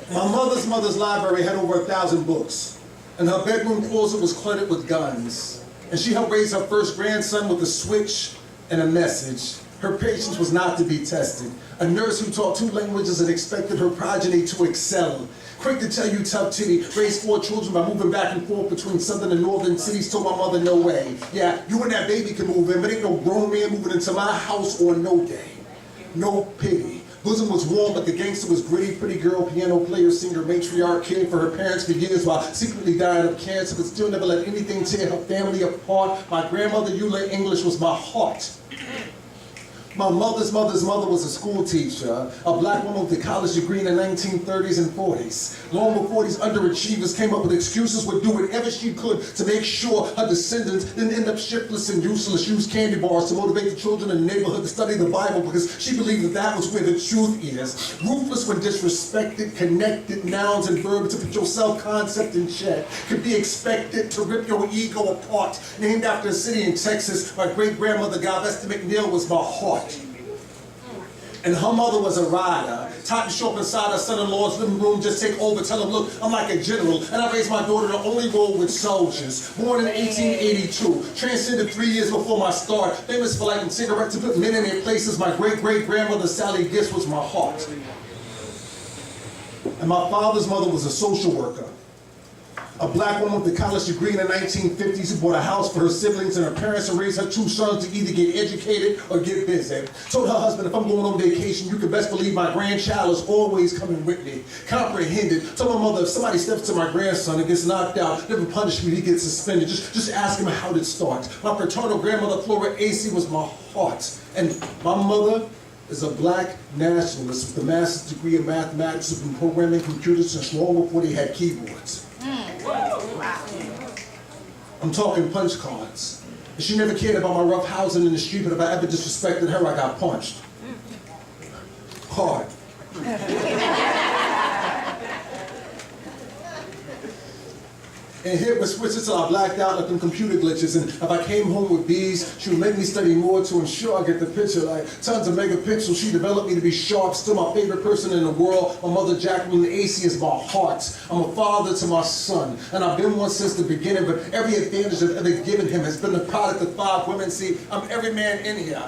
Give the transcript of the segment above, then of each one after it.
My mother's library had over 1,000 books, and her bedroom closet was cluttered with guns. And she helped raise her first grandson with a switch and a message. Her patience was not to be tested. A nurse who taught 2 languages and expected her progeny to excel. Quick to tell you tough titty, raised 4 children by moving back and forth between southern and northern cities, told my mother no way. Yeah, you and that baby can move in, but ain't no grown man moving into my house on no day. No pity. Bosom was warm, but the gangster was gritty. Pretty girl, piano player, singer, matriarch, cared for her parents for years while secretly dying of cancer, but still never let anything tear her family apart. My grandmother, Eula English, was my heart. My mother's mother was a school teacher, a black woman with a college degree in the 1930s and 40s. Long before these underachievers came up with excuses, would do whatever she could to make sure her descendants didn't end up shiftless and useless, use candy bars to motivate the children in the neighborhood to study the Bible because she believed that that was where the truth is. Ruthless when disrespected, connected nouns and verbs to put your self-concept in check. Could be expected to rip your ego apart. Named after a city in Texas, my great-grandmother, Galveston McNeil, was my heart. And her mother was a rider. Taught to show up inside her son-in-law's living room, just take over, tell him, look, I'm like a general, and I raised my daughter to only roll with soldiers. Born in 1882, transcended 3 years before my start, famous for lighting cigarettes to put men in their places. My great-great-grandmother, Sally Gist, was my heart. And my father's mother was a social worker. A black woman with a college degree in the 1950s who bought a house for her siblings and her parents and raised her 2 sons to either get educated or get busy. Told her husband, if I'm going on vacation, you can best believe my grandchild is always coming with me. Comprehended. Told my mother, if somebody steps to my grandson and gets knocked out, never punish me, he gets suspended. Just ask him how did it start. My paternal grandmother, Taalam Acey, was my heart. And my mother is a black nationalist with a master's degree in mathematics who's been programming computers since long before they had keyboards. I'm talking punch cards. And she never cared about my rough housing in the street, but if I ever disrespected her, I got punched. Hard. And hit with switches till I blacked out like them computer glitches. And if I came home with B's, she would make me study more to ensure I get the picture. Like tons of megapixels, she developed me to be sharp. Still my favorite person in the world. My mother, Jacqueline Acey, is my heart. I'm a father to my son. And I've been one since the beginning, but every advantage I've ever given him has been the product of 5 women. See, I'm every man in here.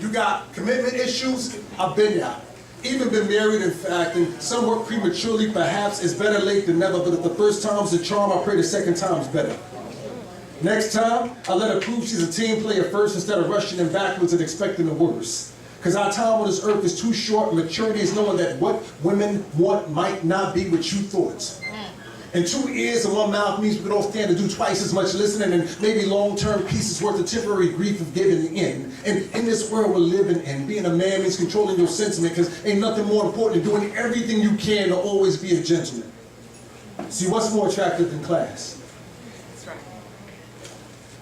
You got commitment issues? I've been there. Even been married, in fact, and some work prematurely, perhaps. It's better late than never, but if the first time's the charm, I pray the second time's better. Next time, I let her prove she's a team player first instead of rushing in backwards and expecting the worst. Because our time on this earth is too short. Maturity is knowing that what women want might not be what you thought. And 2 ears and 1 mouth means we could all stand to do twice as much listening, and maybe long-term peace is worth the temporary grief of giving in. And in this world we're living in, being a man means controlling your sentiment, because ain't nothing more important than doing everything you can to always be a gentleman. See, what's more attractive than class? That's right.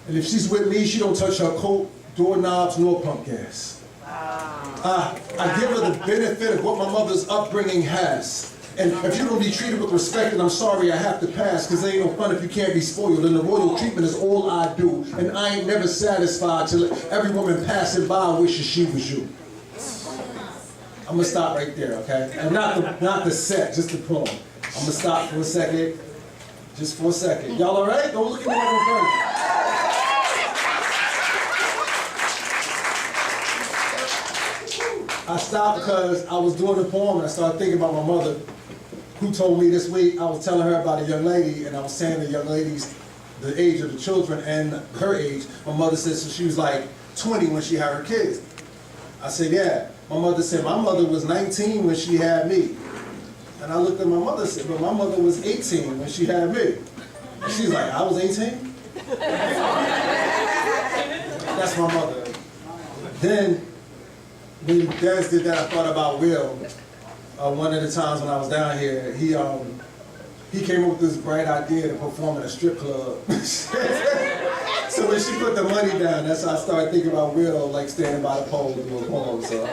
And if she's with me, she don't touch her coat, doorknobs, nor pump gas. I give her the benefit of what my mother's upbringing has. And if you don't be treated with respect, then I'm sorry I have to pass, because it ain't no fun if you can't be spoiled. And the royal treatment is all I do. And I ain't never satisfied till every woman passing by wishes she was you. I'm gonna stop right there, okay? And not the set, just the poem. I'm gonna stop for a second. Just for a second. Y'all all right? Don't look at me like I'm funny. I stopped because I was doing the poem and I started thinking about my mother, who told me this week. I was telling her about a young lady, and I was saying the young lady's the age of the children and her age. My mother said so she was like 20 when she had her kids. I said, yeah. My mother said, my mother was 19 when she had me. And I looked at my mother and said, but my mother was 18 when she had me. And she's like, I was 18? That's my mother. Then, when Dad did that, I thought about Will. One of the times when I was down here, he came up with this bright idea to perform in a strip club. So when she put the money down, that's how I started thinking about Will, like standing by the pole to do a poem. So.